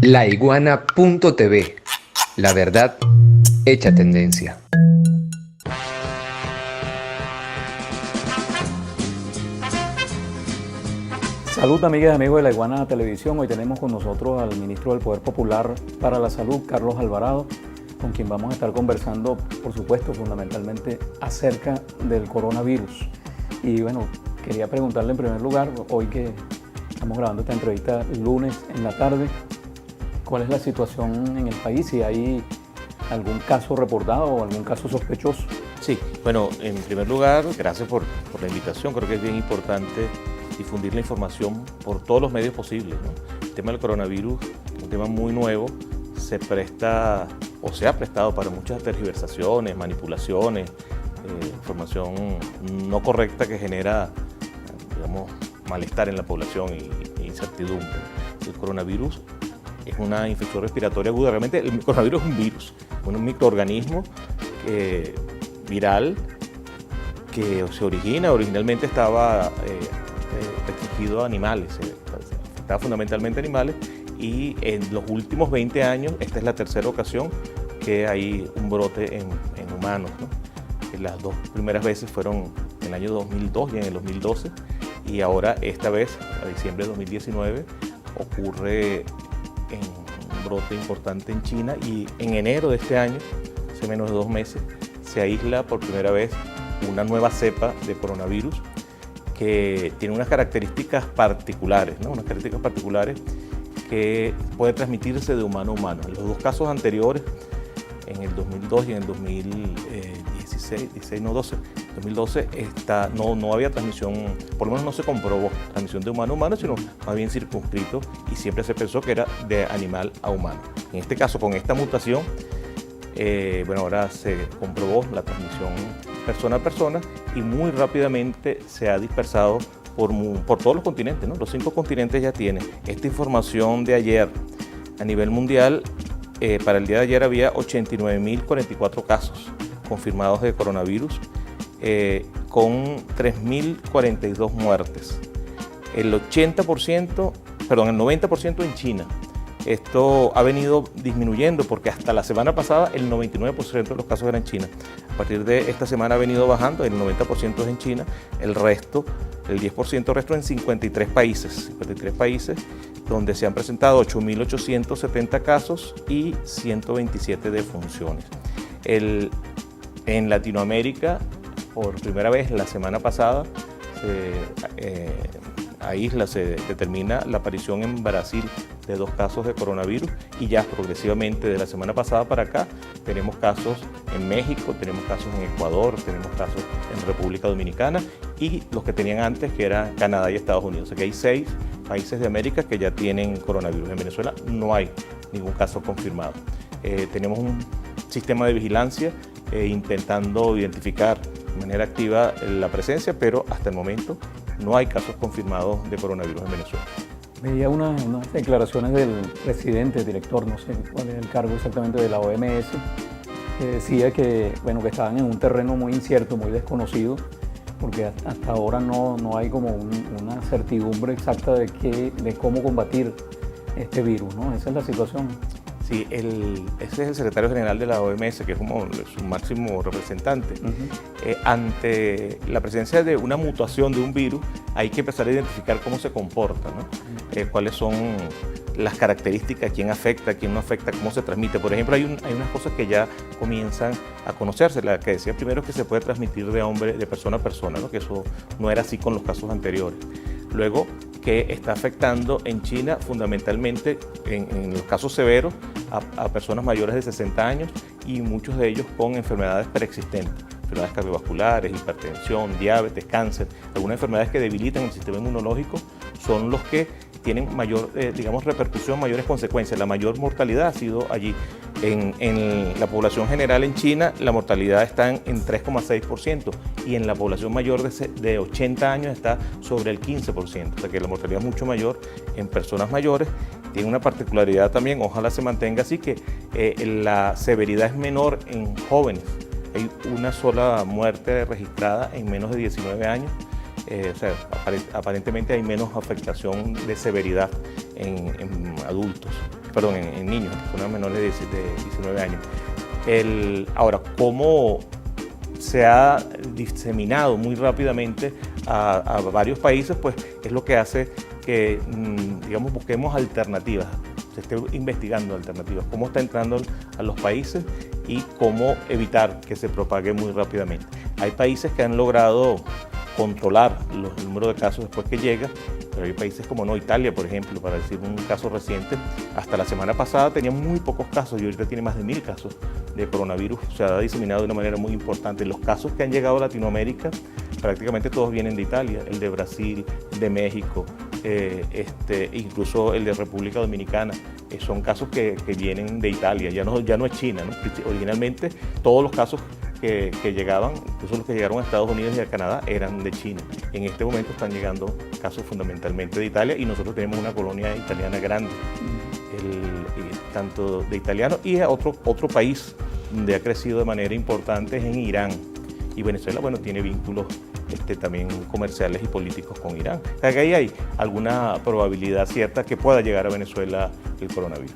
Laiguana.tv. La verdad hecha tendencia. Salud, amigas y amigos de La Iguana Televisión. Hoy tenemos con nosotros al ministro del Poder Popular para la Salud, Carlos Alvarado, con quien vamos a estar conversando, por supuesto, fundamentalmente acerca del coronavirus. Y bueno, quería preguntarle en primer lugar, hoy que estamos grabando esta entrevista lunes en la tarde, ¿cuál es la situación en el país? Si hay algún caso reportado o algún caso sospechoso. Sí, bueno, en primer lugar, gracias por la invitación. Creo que es bien importante difundir la información por todos los medios posibles, ¿no? El tema del coronavirus, un tema muy nuevo, se presta o se ha prestado para muchas tergiversaciones, manipulaciones, información no correcta que genera, digamos, malestar en la población e incertidumbre. El coronavirus es una infección respiratoria aguda. Realmente el coronavirus es un virus, un microorganismo viral que se originalmente estaba restringido a animales, afectaba fundamentalmente a animales, y en los últimos 20 años, esta es la tercera ocasión que hay un brote en humanos, ¿no? Las dos primeras veces fueron en el año 2002 y en el 2012, y ahora esta vez, a diciembre de 2019, ocurre en un brote importante en China, y en enero de este año, hace menos de 2 meses, se aísla por primera vez una nueva cepa de coronavirus que tiene unas características particulares, ¿no? Unas características particulares que puede transmitirse de humano a humano. En los dos casos anteriores, en el 2002 y en el 2012, no había transmisión, por lo menos no se comprobó transmisión de humano a humano, sino más bien circunscrito, y siempre se pensó que era de animal a humano. En este caso, con esta mutación, ahora se comprobó la transmisión persona a persona y muy rápidamente se ha dispersado por todos los continentes, ¿no? Los 5 continentes ya tienen. Esta información de ayer a nivel mundial, para el día de ayer había 89.044 casos confirmados de coronavirus, con 3.042 muertes. El 90% en China. Esto ha venido disminuyendo porque hasta la semana pasada el 99% de los casos eran en China. A partir de esta semana ha venido bajando, el 90% es en China, el 10% resto en 53 países donde se han presentado 8.870 casos y 127 defunciones. En Latinoamérica, por primera vez la semana pasada, se determina la aparición en Brasil de 2 casos de coronavirus, y ya progresivamente de la semana pasada para acá tenemos casos en México, tenemos casos en Ecuador, tenemos casos en República Dominicana, y los que tenían antes, que eran Canadá y Estados Unidos. O sea que hay 6 países de América que ya tienen coronavirus. En Venezuela no hay ningún caso confirmado. Tenemos un sistema de vigilancia intentando identificar de manera activa la presencia, pero hasta el momento no hay casos confirmados de coronavirus en Venezuela. Veía unas declaraciones del presidente, director, no sé cuál es el cargo exactamente, de la OMS, que decía que estaban en un terreno muy incierto, muy desconocido, porque hasta ahora no hay como una certidumbre exacta de cómo combatir este virus, ¿no? Esa es la situación. Sí, ese es el secretario general de la OMS, que es como su máximo representante. Ante la presencia de una mutación de un virus, hay que empezar a identificar cómo se comporta, ¿no? Cuáles son las características, quién afecta, quién no afecta, cómo se transmite. Por ejemplo, hay unas cosas que ya comienzan a conocerse. La que decía primero es que se puede transmitir de persona a persona, ¿no? Que eso no era así con los casos anteriores. Luego, que está afectando en China fundamentalmente, en los casos severos, a personas mayores de 60 años, y muchos de ellos con enfermedades preexistentes, enfermedades cardiovasculares, hipertensión, diabetes, cáncer. Algunas enfermedades que debilitan el sistema inmunológico son los que tienen mayor repercusión, mayores consecuencias. La mayor mortalidad ha sido allí. En la población general en China, la mortalidad está en 3,6%, y en la población mayor de 80 años está sobre el 15%. O sea que la mortalidad es mucho mayor en personas mayores. Tiene una particularidad también, ojalá se mantenga así, que la severidad es menor en jóvenes. Hay una sola muerte registrada en menos de 19 años. Aparentemente hay menos afectación de severidad en adultos. perdón, en niños, en personas menores de 19 años. Ahora, ¿cómo se ha diseminado muy rápidamente a varios países? Pues es lo que hace que, digamos, busquemos alternativas, se esté investigando alternativas, cómo está entrando a los países y cómo evitar que se propague muy rápidamente. Hay países que han logrado controlar el número de casos después que llega, pero hay países como Italia, por ejemplo, para decir un caso reciente, hasta la semana pasada tenía muy pocos casos y ahorita tiene más de 1000 casos de coronavirus. Se ha diseminado de una manera muy importante. Los casos que han llegado a Latinoamérica, prácticamente todos vienen de Italia, el de Brasil, de México, incluso el de República Dominicana. Son casos que vienen de Italia, ya no es China, ¿no? Originalmente todos los casos que llegaban, incluso los que llegaron a Estados Unidos y a Canadá, eran de China. En este momento están llegando casos fundamentalmente de Italia y nosotros tenemos una colonia italiana grande, tanto de italianos, y otro país donde ha crecido de manera importante es en Irán. Y Venezuela, bueno, tiene vínculos también comerciales y políticos con Irán. O sea, que ahí hay alguna probabilidad cierta que pueda llegar a Venezuela el coronavirus.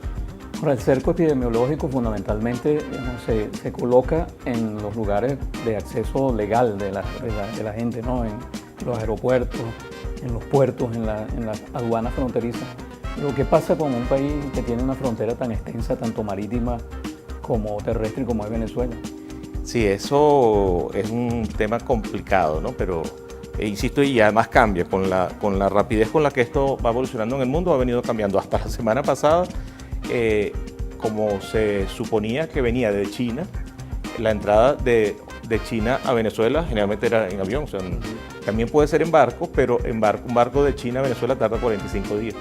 Ahora, el cerco epidemiológico fundamentalmente, digamos, se coloca en los lugares de acceso legal de la gente, ¿no? En los aeropuertos, en los puertos, en las aduanas fronterizas. Lo que pasa con un país que tiene una frontera tan extensa, tanto marítima como terrestre, como es Venezuela. Sí, eso es un tema complicado, ¿no? Pero insisto, y además cambia con la rapidez con la que esto va evolucionando en el mundo, ha venido cambiando. Hasta la semana pasada, como se suponía que venía de China, la entrada de China a Venezuela generalmente era en avión. O sea, también puede ser en barco, pero un barco de China a Venezuela tarda 45 días.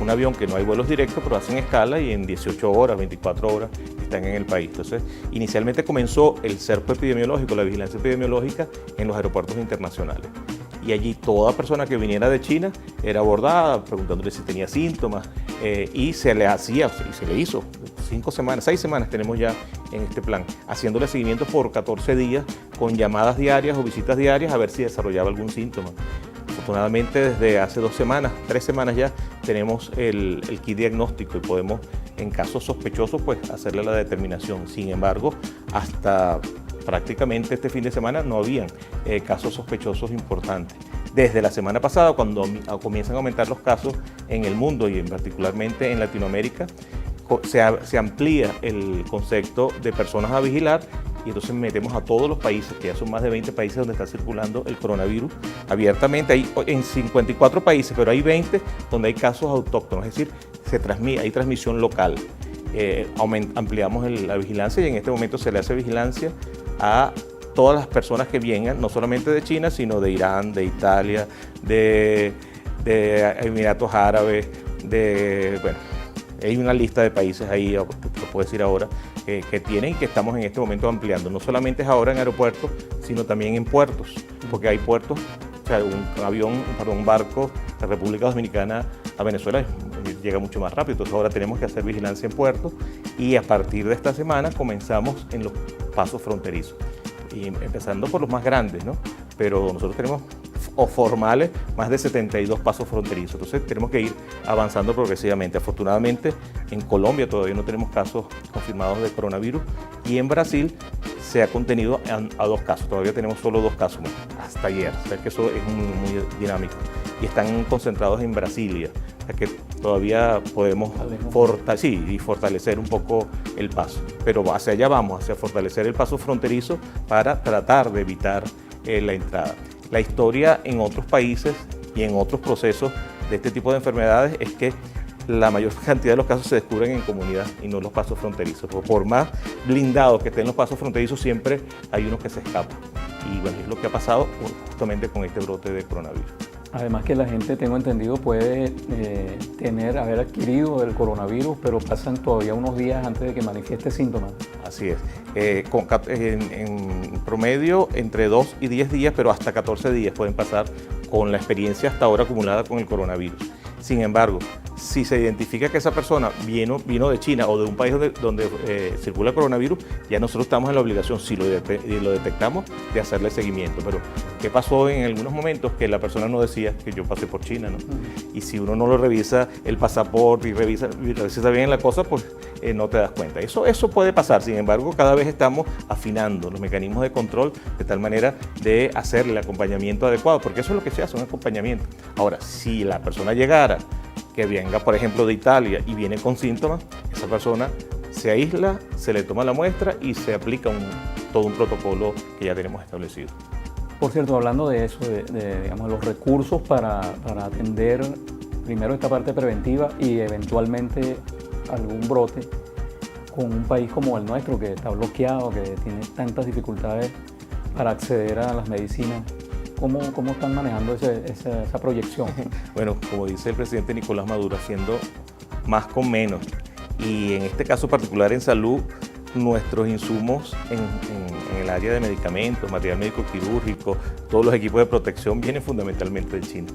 Un avión que no hay vuelos directos, pero hacen escala y en 18 horas, 24 horas están en el país. Entonces, inicialmente comenzó el cerco epidemiológico, la vigilancia epidemiológica en los aeropuertos internacionales. Y allí toda persona que viniera de China era abordada preguntándole si tenía síntomas y se le hacía, y se le hizo 6 semanas tenemos ya en este plan, haciéndole seguimiento por 14 días con llamadas diarias o visitas diarias a ver si desarrollaba algún síntoma. Afortunadamente, desde hace 3 semanas ya, tenemos el kit diagnóstico y podemos, en casos sospechosos, pues hacerle la determinación. Sin embargo, hasta prácticamente este fin de semana no habían casos sospechosos importantes. Desde la semana pasada, cuando comienzan a aumentar los casos en el mundo y particularmente en Latinoamérica, se amplía el concepto de personas a vigilar y entonces metemos a todos los países, que ya son más de 20 países donde está circulando el coronavirus abiertamente. Hay en 54 países, pero hay 20 donde hay casos autóctonos, es decir, hay transmisión local. Ampliamos la vigilancia y en este momento se le hace vigilancia a todas las personas que vengan, no solamente de China, sino de Irán, de Italia, de Emiratos Árabes, bueno, hay una lista de países ahí, lo puedo decir ahora, que tienen y que estamos en este momento ampliando. No solamente es ahora en aeropuertos, sino también en puertos, porque hay puertos, o sea, un barco de República Dominicana a Venezuela llega mucho más rápido. Entonces ahora tenemos que hacer vigilancia en puertos y a partir de esta semana comenzamos en los pasos fronterizos. Y empezando por los más grandes, ¿no? Pero nosotros tenemos formales más de 72 pasos fronterizos, entonces tenemos que ir avanzando progresivamente. Afortunadamente en Colombia todavía no tenemos casos confirmados de coronavirus y en Brasil se ha contenido a 2 casos, todavía tenemos solo 2 casos hasta ayer, o sea que eso es muy dinámico y están concentrados en Brasilia, o sea que todavía podemos fortalecer un poco el paso, pero hacia allá vamos, hacia fortalecer el paso fronterizo para tratar de evitar la entrada. La historia en otros países y en otros procesos de este tipo de enfermedades es que la mayor cantidad de los casos se descubren en comunidad y no en los pasos fronterizos. Por más blindados que estén los pasos fronterizos, siempre hay unos que se escapan. Y bueno, es lo que ha pasado justamente con este brote de coronavirus. Además que la gente, tengo entendido, puede haber adquirido el coronavirus, pero pasan todavía unos días antes de que manifieste síntomas. Así es. En promedio, entre 2 y 10 días, pero hasta 14 días pueden pasar con la experiencia hasta ahora acumulada con el coronavirus. Sin embargo, si se identifica que esa persona vino de China o de un país donde circula el coronavirus, ya nosotros estamos en la obligación, si lo detectamos, de hacerle seguimiento. Pero, ¿qué pasó en algunos momentos? Que la persona no decía que yo pasé por China, ¿no? Y si uno no lo revisa el pasaporte y revisa bien la cosa, pues no te das cuenta. Eso puede pasar. Sin embargo, cada vez estamos afinando los mecanismos de control de tal manera de hacerle el acompañamiento adecuado, porque eso es lo que se hace, un acompañamiento. Ahora, si la persona llegara, que venga, por ejemplo, de Italia y viene con síntomas, esa persona se aísla, se le toma la muestra y se aplica todo un protocolo que ya tenemos establecido. Por cierto, hablando de eso, digamos, los recursos para atender primero esta parte preventiva y eventualmente algún brote con un país como el nuestro, que está bloqueado, que tiene tantas dificultades para acceder a las medicinas. ¿Cómo están manejando esa proyección? Bueno, como dice el presidente Nicolás Maduro, haciendo más con menos. Y en este caso particular en salud, nuestros insumos en el área de medicamentos, material médico quirúrgico, todos los equipos de protección vienen fundamentalmente de China.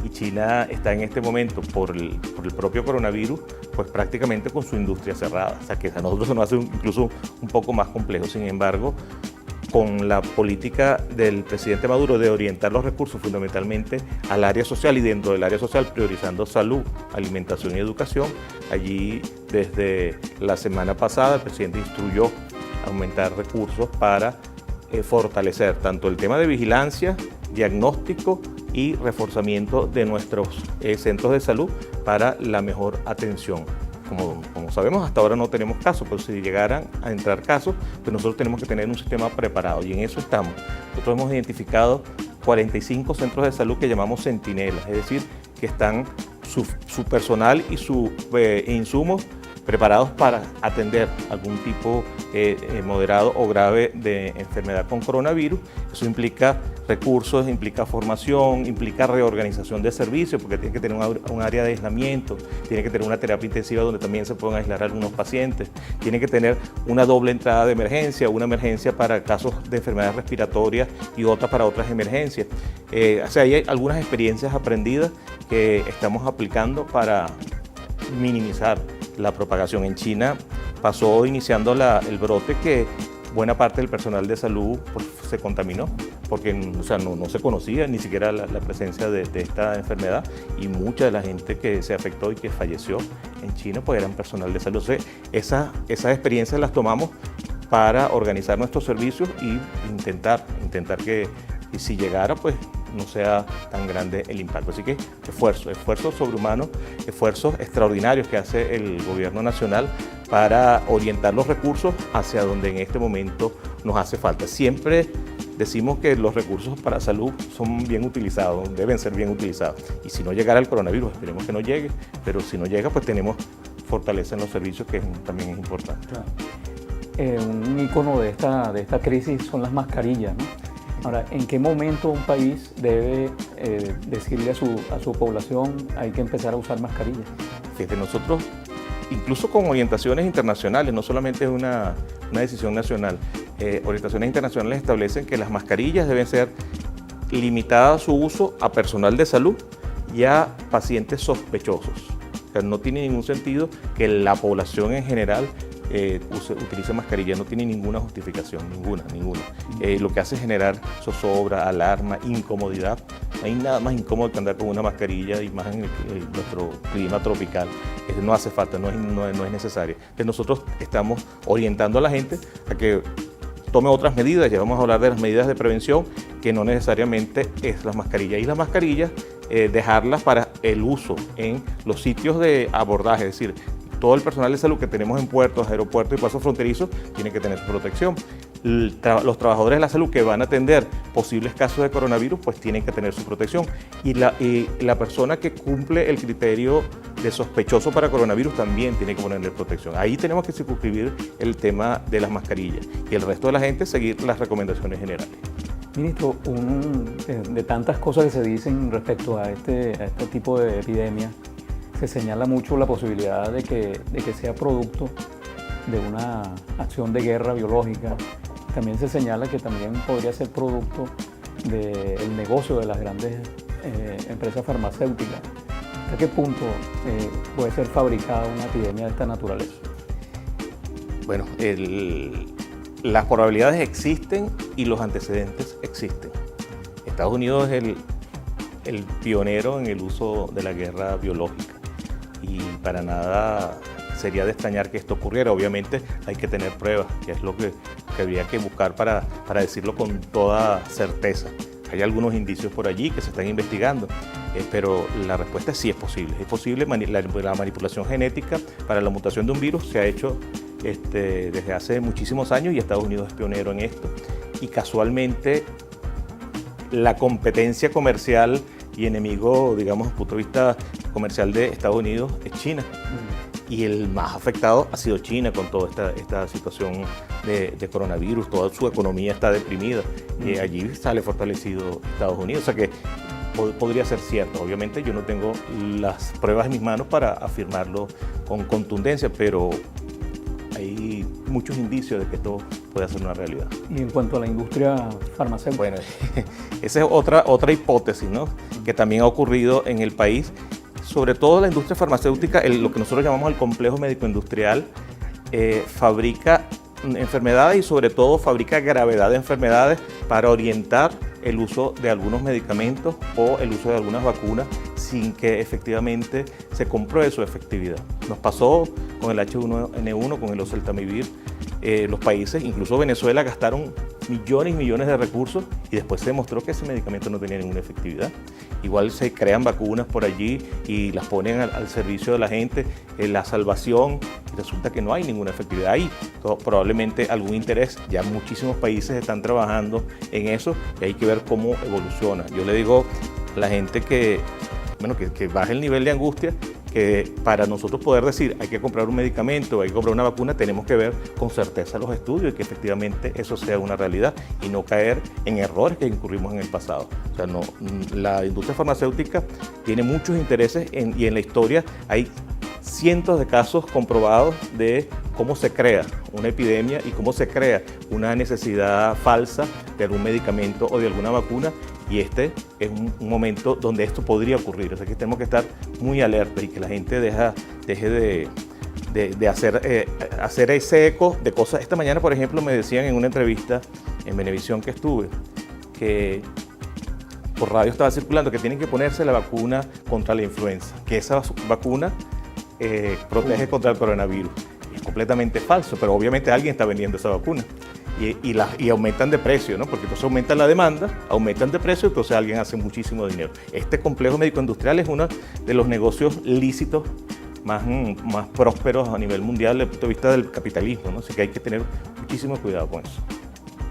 Y China está en este momento, por el propio coronavirus, pues prácticamente con su industria cerrada. O sea que a nosotros se nos hace incluso un poco más complejo. Sin embargo, con la política del presidente Maduro de orientar los recursos fundamentalmente al área social y dentro del área social priorizando salud, alimentación y educación, allí desde la semana pasada el presidente instruyó aumentar recursos para fortalecer tanto el tema de vigilancia, diagnóstico y reforzamiento de nuestros centros de salud para la mejor atención. Como sabemos, hasta ahora no tenemos casos, pero si llegaran a entrar casos, pues nosotros tenemos que tener un sistema preparado y en eso estamos. Nosotros hemos identificado 45 centros de salud que llamamos centinelas, es decir, que están su personal y sus insumos preparados para atender algún tipo moderado o grave de enfermedad con coronavirus. Eso implica recursos, implica formación, implica reorganización de servicios, porque tiene que tener un área de aislamiento, tiene que tener una terapia intensiva donde también se puedan aislar algunos pacientes, tiene que tener una doble entrada de emergencia, una emergencia para casos de enfermedades respiratorias y otra para otras emergencias. O sea, hay algunas experiencias aprendidas que estamos aplicando para minimizar la propagación. En China pasó iniciando el brote que buena parte del personal de salud pues, se contaminó porque o sea, no se conocía ni siquiera la presencia de esta enfermedad y mucha de la gente que se afectó y que falleció en China pues eran personal de salud. Entonces, esas experiencias las tomamos para organizar nuestros servicios y intentar que si llegara pues no sea tan grande el impacto. Así que esfuerzos sobrehumanos, esfuerzos extraordinarios que hace el gobierno nacional para orientar los recursos hacia donde en este momento nos hace falta. Siempre decimos que los recursos para salud son bien utilizados, deben ser bien utilizados. Y si no llegara el coronavirus, esperemos que no llegue, pero si no llega, pues tenemos fortaleza en los servicios, que también es importante. Claro. Un ícono de esta crisis son las mascarillas, ¿no? Ahora, ¿en qué momento un país debe decirle a su población hay que empezar a usar mascarillas? Fíjate, nosotros, incluso con orientaciones internacionales, no solamente es una decisión nacional, orientaciones internacionales establecen que las mascarillas deben ser limitadas su uso a personal de salud y a pacientes sospechosos. O sea, no tiene ningún sentido que la población en general utilice mascarilla, no tiene ninguna justificación, ninguna. Lo que hace es generar zozobra, alarma, incomodidad. No hay nada más incómodo que andar con una mascarilla y más en nuestro clima tropical. No hace falta, no es necesario. Entonces nosotros estamos orientando a la gente a que tome otras medidas. Ya vamos a hablar de las medidas de prevención, que no necesariamente es las mascarillas. Y las mascarillas, dejarlas para el uso en los sitios de abordaje, es decir, todo el personal de salud que tenemos en puertos, aeropuertos y pasos fronterizos tiene que tener su protección. Los trabajadores de la salud que van a atender posibles casos de coronavirus, pues tienen que tener su protección. Y la persona que cumple el criterio de sospechoso para coronavirus también tiene que ponerle protección. Ahí tenemos que circunscribir el tema de las mascarillas y el resto de la gente seguir las recomendaciones generales. Ministro, de tantas cosas que se dicen respecto a este tipo de epidemia, se señala mucho la posibilidad de que sea producto de una acción de guerra biológica. También se señala que también podría ser producto del negocio de las grandes empresas farmacéuticas. ¿Hasta qué punto puede ser fabricada una epidemia de esta naturaleza? Bueno, las probabilidades existen y los antecedentes existen. Estados Unidos es el pionero en el uso de la guerra biológica y para nada sería de extrañar que esto ocurriera. Obviamente hay que tener pruebas, que es lo que habría que buscar para decirlo con toda certeza. Hay algunos indicios por allí que se están investigando, pero la respuesta es sí es posible. Es posible la manipulación genética para la mutación de un virus, se ha hecho desde hace muchísimos años y Estados Unidos es pionero en esto. Y casualmente la competencia comercial y enemigo, digamos, desde el punto de vista comercial de Estados Unidos es China. Y el más afectado ha sido China con toda esta situación de coronavirus. Toda su economía está deprimida y allí sale fortalecido Estados Unidos. O sea que podría ser cierto. Obviamente yo no tengo las pruebas en mis manos para afirmarlo con contundencia, pero hay muchos indicios de que esto puede ser una realidad. Y en cuanto a la industria farmacéutica. Bueno, esa es otra hipótesis, ¿no? Que también ha ocurrido en el país. Sobre todo la industria farmacéutica, lo que nosotros llamamos el complejo médico-industrial, fabrica enfermedades y sobre todo fabrica gravedad de enfermedades para orientar el uso de algunos medicamentos o el uso de algunas vacunas sin que efectivamente se compruebe su efectividad. Nos pasó con el H1N1, con el oseltamivir. Los países, incluso Venezuela, gastaron millones y millones de recursos y después se demostró que ese medicamento no tenía ninguna efectividad. Igual se crean vacunas por allí y las ponen al servicio de la gente, la salvación, y resulta que no hay ninguna efectividad. Hay probablemente algún interés, ya muchísimos países están trabajando en eso y hay que ver cómo evoluciona. Yo le digo a la gente que baje el nivel de angustia, que para nosotros poder decir hay que comprar un medicamento, hay que comprar una vacuna, tenemos que ver con certeza los estudios y que efectivamente eso sea una realidad y no caer en errores que incurrimos en el pasado. O sea, la industria farmacéutica tiene muchos intereses y en la historia hay cientos de casos comprobados de cómo se crea una epidemia y cómo se crea una necesidad falsa de algún medicamento o de alguna vacuna. Y este es un momento donde esto podría ocurrir, o sea que tenemos que estar muy alertas y que la gente deje de hacer ese eco de cosas. Esta mañana, por ejemplo, me decían en una entrevista en Venevisión que estuve, que por radio estaba circulando que tienen que ponerse la vacuna contra la influenza, que esa vacuna protege contra el coronavirus. Es completamente falso, pero obviamente alguien está vendiendo esa vacuna. Y aumentan de precio, ¿no? Porque entonces aumenta la demanda, aumentan de precio, entonces alguien hace muchísimo dinero. Este complejo médico-industrial es uno de los negocios lícitos más prósperos a nivel mundial desde el punto de vista del capitalismo, ¿no? Así que hay que tener muchísimo cuidado con eso.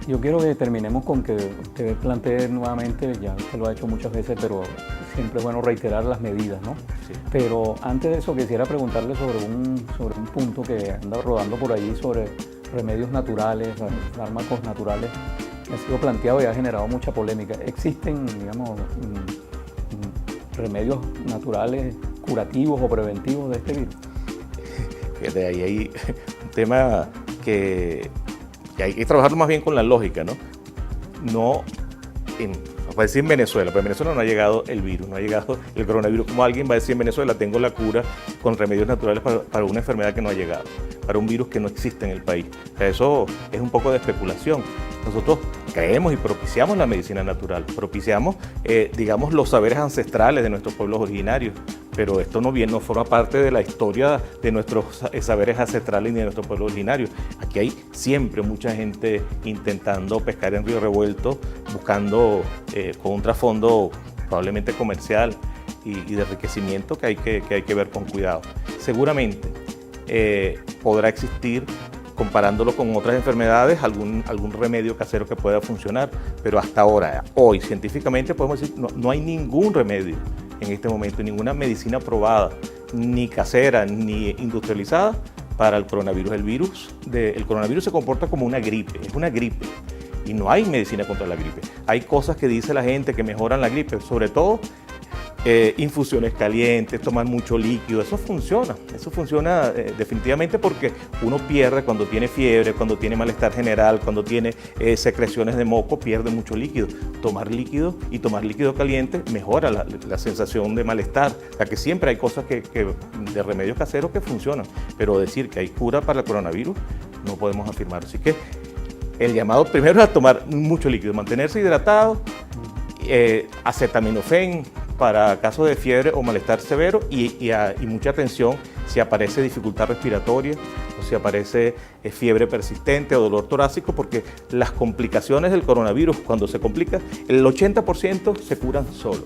Yo quiero que terminemos con que usted plantee nuevamente, ya usted lo ha hecho muchas veces, pero siempre es bueno reiterar las medidas, ¿no? Sí. Pero antes de eso quisiera preguntarle sobre un punto que anda rodando por ahí sobre remedios naturales, fármacos naturales, que ha sido planteado y ha generado mucha polémica. ¿Existen, digamos, remedios naturales curativos o preventivos de este virus? Fíjate, ahí hay un tema que hay que trabajar más bien con la lógica, ¿no? Va a decir en Venezuela, pero en Venezuela no ha llegado el virus, no ha llegado el coronavirus. Como alguien va a decir en Venezuela, tengo la cura con remedios naturales para una enfermedad que no ha llegado, para un virus que no existe en el país. O sea, eso es un poco de especulación. Nosotros creemos y propiciamos la medicina natural, propiciamos, digamos, los saberes ancestrales de nuestros pueblos originarios, pero esto no forma parte de la historia de nuestros saberes ancestrales ni de nuestros pueblos originarios. Aquí hay siempre mucha gente intentando pescar en río revuelto, buscando con un trasfondo probablemente comercial y de enriquecimiento que hay que ver con cuidado. Seguramente podrá existir, comparándolo con otras enfermedades, algún remedio casero que pueda funcionar, pero hasta ahora, hoy, científicamente podemos decir no hay ningún remedio en este momento, ninguna medicina probada, ni casera, ni industrializada para el coronavirus. El coronavirus se comporta como una gripe, es una gripe, y no hay medicina contra la gripe. Hay cosas que dice la gente que mejoran la gripe, sobre todo infusiones calientes, tomar mucho líquido, eso funciona definitivamente, porque uno pierde cuando tiene fiebre, cuando tiene malestar general, cuando tiene secreciones de moco, pierde mucho líquido. Tomar líquido y tomar líquido caliente mejora la sensación de malestar. O sea, que siempre hay cosas de remedios caseros que funcionan, pero decir que hay cura para el coronavirus no podemos afirmar. Así que el llamado primero es a tomar mucho líquido, mantenerse hidratado, acetaminofén para casos de fiebre o malestar severo, y mucha atención si aparece dificultad respiratoria o si aparece fiebre persistente o dolor torácico, porque las complicaciones del coronavirus, cuando se complica, el 80% se curan solo,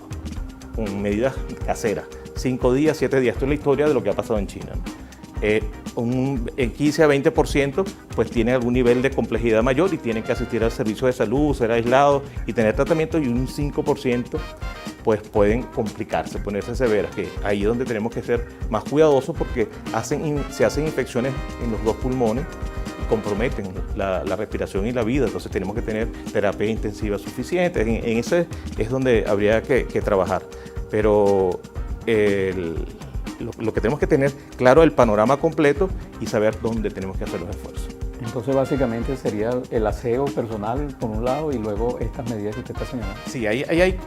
con medidas caseras, 5 días, 7 días. Esto es la historia de lo que ha pasado en China, ¿no? En 15 a 20% pues tienen algún nivel de complejidad mayor y tienen que asistir al servicio de salud, ser aislados y tener tratamiento, y un 5% pues pueden complicarse, ponerse severas, que ahí es donde tenemos que ser más cuidadosos, porque se hacen infecciones en los 2 pulmones y comprometen la respiración y la vida. Entonces tenemos que tener terapia intensiva suficiente. En ese es donde habría que trabajar, pero lo que tenemos que tener claro es el panorama completo y saber dónde tenemos que hacer los esfuerzos. Entonces básicamente sería el aseo personal por un lado y luego estas medidas que usted está señalando. Sí, hay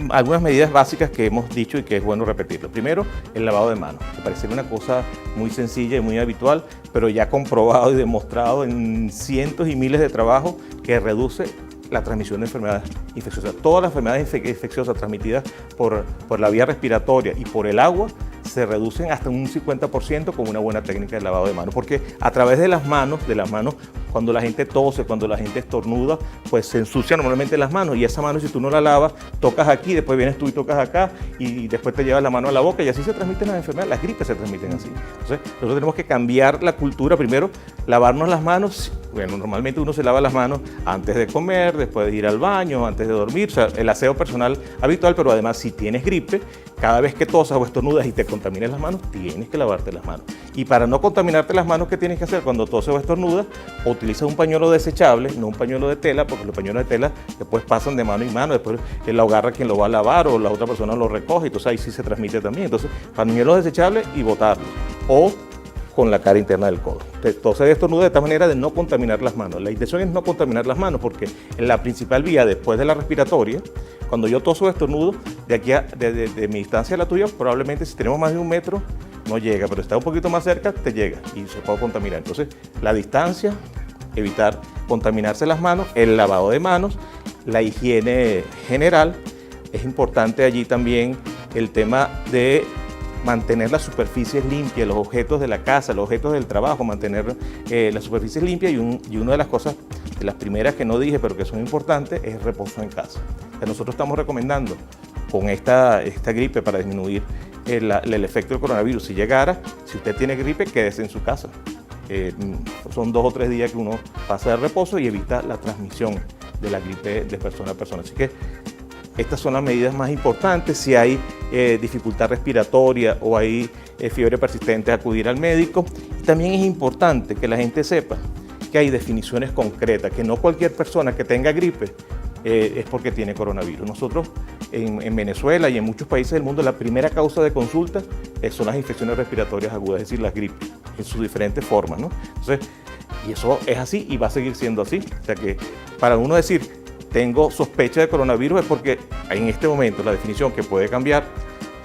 algunas medidas básicas que hemos dicho y que es bueno repetirlo. Primero, el lavado de manos, que parece una cosa muy sencilla y muy habitual, pero ya comprobado y demostrado en cientos y miles de trabajos que reduce la transmisión de enfermedades infecciosas. Todas las enfermedades infecciosas transmitidas por la vía respiratoria y por el agua se reducen hasta un 50% con una buena técnica de lavado de manos, porque a través de las manos, cuando la gente tose, cuando la gente estornuda, pues se ensucian normalmente las manos, y esa mano, si tú no la lavas, tocas aquí, después vienes tú y tocas acá, y después te llevas la mano a la boca, y así se transmiten las enfermedades. Las gripes se transmiten así. Entonces nosotros tenemos que cambiar la cultura. Primero, lavarnos las manos. Bueno, normalmente uno se lava las manos antes de comer, después de ir al baño, antes de dormir, o sea, el aseo personal habitual, pero además si tienes gripe, cada vez que tosas o estornudas y te contamines las manos, tienes que lavarte las manos. Y para no contaminarte las manos, ¿qué tienes que hacer cuando toses o estornudas? O utilizas un pañuelo desechable, no un pañuelo de tela, porque los pañuelos de tela después pasan de mano en mano, después lo agarra quien lo va a lavar o la otra persona lo recoge, entonces ahí sí se transmite también. Entonces, pañuelos desechables y botarlos. O con la cara interna del codo. Tose y estornuda de tal manera de no contaminar las manos. La intención es no contaminar las manos, porque en la principal vía después de la respiratoria, cuando yo toso o estornudo, de aquí de mi distancia a la tuya, probablemente si tenemos más de 1 metro, no llega, pero está un poquito más cerca, te llega y se puede contaminar. Entonces, la distancia, evitar contaminarse las manos, el lavado de manos, la higiene general. Es importante allí también el tema de mantener las superficies limpias, los objetos de la casa, los objetos del trabajo, mantener las superficies limpias, y una de las cosas, de las primeras que no dije, pero que son importantes, es el reposo en casa. O sea, nosotros estamos recomendando con esta gripe, para disminuir el efecto del coronavirus, si llegara, si usted tiene gripe, quédese en su casa. Son 2 o 3 días que uno pasa de reposo y evita la transmisión de la gripe de persona a persona. Así que estas son las medidas más importantes. Si hay dificultad respiratoria o hay fiebre persistente, acudir al médico. Y también es importante que la gente sepa que hay definiciones concretas, que no cualquier persona que tenga gripe es porque tiene coronavirus. Nosotros en Venezuela y en muchos países del mundo, la primera causa de consulta son las infecciones respiratorias agudas, es decir, las gripes, en sus diferentes formas, ¿no? Entonces, y eso es así y va a seguir siendo así. O sea que para uno decir, tengo sospecha de coronavirus, es porque en este momento la definición que puede cambiar,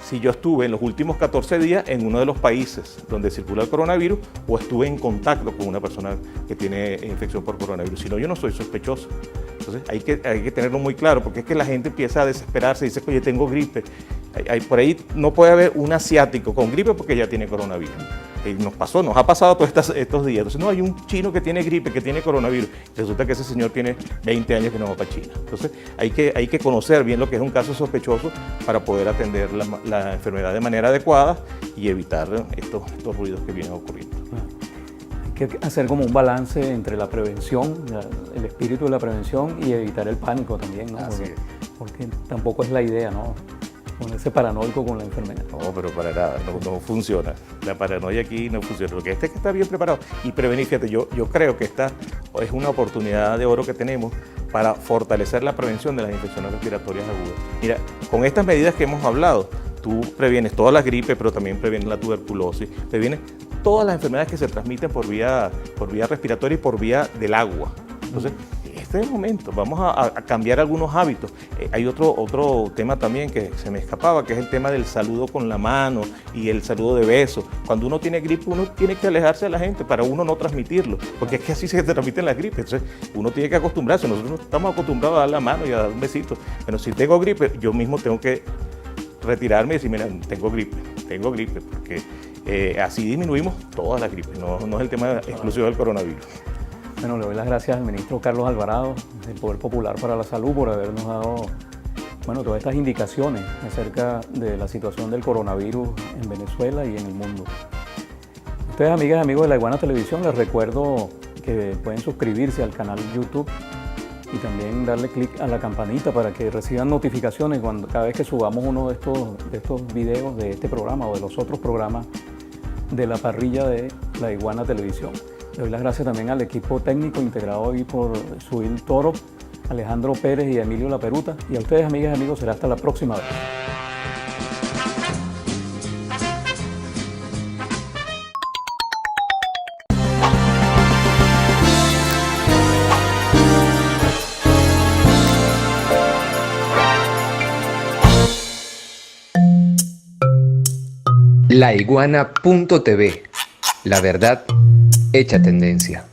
si yo estuve en los últimos 14 días en uno de los países donde circula el coronavirus o estuve en contacto con una persona que tiene infección por coronavirus. Si no, yo no soy sospechoso. Entonces hay que tenerlo muy claro, porque es que la gente empieza a desesperarse y dice, oye, tengo gripe. Por ahí no puede haber un asiático con gripe porque ya tiene coronavirus. Nos ha pasado todos estos días. Entonces, no, hay un chino que tiene gripe, que tiene coronavirus. Resulta que ese señor tiene 20 años que no va para China. Entonces, hay que conocer bien lo que es un caso sospechoso para poder atender la enfermedad de manera adecuada y evitar estos ruidos que vienen ocurriendo. Hay que hacer como un balance entre la prevención, el espíritu de la prevención, y evitar el pánico también, ¿no? Porque tampoco es la idea, ¿no? ponerse paranoico con la enfermedad. No, pero para nada, no funciona. La paranoia aquí no funciona. Lo que es que estar bien preparado y prevenir. Fíjate, yo creo que esta es una oportunidad de oro que tenemos para fortalecer la prevención de las infecciones respiratorias agudas. Mira, con estas medidas que hemos hablado, tú previenes todas las gripes, pero también previenes la tuberculosis, previenes todas las enfermedades que se transmiten por vía respiratoria y por vía del agua. Entonces, este es el momento, vamos a cambiar algunos hábitos. Hay otro tema también que se me escapaba, que es el tema del saludo con la mano y el saludo de beso. Cuando uno tiene gripe, uno tiene que alejarse de la gente para uno no transmitirlo, porque es que así se transmiten las gripes. Entonces, uno tiene que acostumbrarse. Nosotros no estamos acostumbrados a dar la mano y a dar un besito. Pero si tengo gripe, yo mismo tengo que retirarme y decir, mira, tengo gripe, porque así disminuimos todas las gripes, no es el tema exclusivo del coronavirus. Bueno, le doy las gracias al ministro Carlos Alvarado del Poder Popular para la Salud por habernos dado todas estas indicaciones acerca de la situación del coronavirus en Venezuela y en el mundo. Ustedes, amigas y amigos de La Iguana Televisión, les recuerdo que pueden suscribirse al canal YouTube y también darle clic a la campanita para que reciban notificaciones cada vez que subamos uno de estos videos de este programa o de los otros programas de la parrilla de La Iguana Televisión. Le doy las gracias también al equipo técnico integrado hoy por Suil Toro, Alejandro Pérez y Emilio Laperuta. Y a ustedes, amigas y amigos, será hasta la próxima vez. Laiguana.tv. La verdad hecha tendencia.